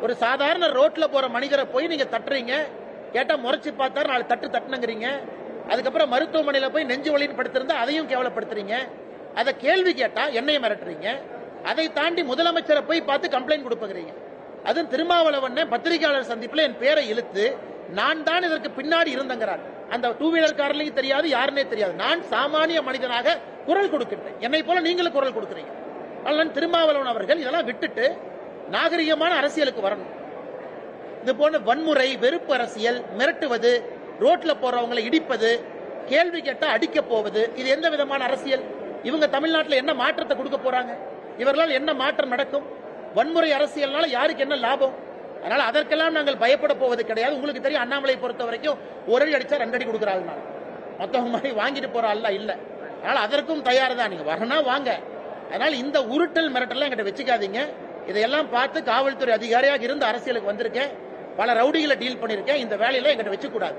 ஒரு சாதாரண ரோட்ல போற மனிதரை போய் நீங்க தட்டுறீங்க, கேட்டா முறைச்சு பார்த்தா 4 தட்டு தட்டுனுங்கிறீங்க. அதுக்கப்புறம் மருத்துவமனையில போய் நெஞ்சு வலின்னு படுத்திருந்தா அதையும் கேவலப்படுத்துறீங்க. அதை கேள்வி கேட்டா என்னைய மிரட்டுறீங்க. அதை தாண்டி முதலமைச்சரை போய் பார்த்து கம்ப்ளைண்ட் கொடுப்பீங்க. அதுவும் திருமாவளவன் பத்திரிகையாளர் சந்திப்பில் என் பேரை இழுத்து நான் தான் இதற்கு பின்னாடி இருந்தங்கிறார். அந்த 2 வீலர் காரலையும் தெரியாது, யாருன்னே தெரியாது. நான் சாமானிய மனிதனாக குரல் கொடுக்கின்றேன். என்னை போல நீங்களும் குரல் கொடுக்குறீங்க. அதனால திருமாவளவன் அவர்கள் இதெல்லாம் விட்டுட்டு நாகரிகமான அரசியலுக்கு வரணும். இது போன்ற வன்முறை, வெறுப்பு அரசியல், மிரட்டுவது, ரோட்ல போறவங்களை இடிப்பது, கேள்வி கேட்டா அடிக்க போவது, இது எந்த விதமான அரசியல்? இவங்க தமிழ்நாட்டில் என்ன மாற்றத்தை கொடுக்க போறாங்க? இவர்களால் என்ன மாற்றம் நடக்கும்? வன்முறை அரசியல்னால யாருக்கு என்ன லாபம்? அதனால அதற்கெல்லாம் நாங்கள் பயப்பட போவது கிடையாது. உங்களுக்கு தெரியும், அண்ணாமலை பொறுத்த வரைக்கும் ஒரு அடி அடிச்சா 2 அடி கொடுக்குறாள். மொத்தம் மாதிரி வாங்கிட்டு போற ஆள் இல்ல. அதனால அதற்கும் தயார் தான். நீங்க வரனா வாங்க. அதனால இந்த உருட்டல் மிரட்டல் என்கிட்ட வச்சுக்காதீங்க. இதையெல்லாம் பார்த்து காவல்துறை அதிகாரியாக இருந்து அரசியலுக்கு வந்திருக்கேன். பல ரவுடிகளை டீல் பண்ணிருக்கேன். இந்த வேலையில என்கிட்ட வச்சுக்கூடாது.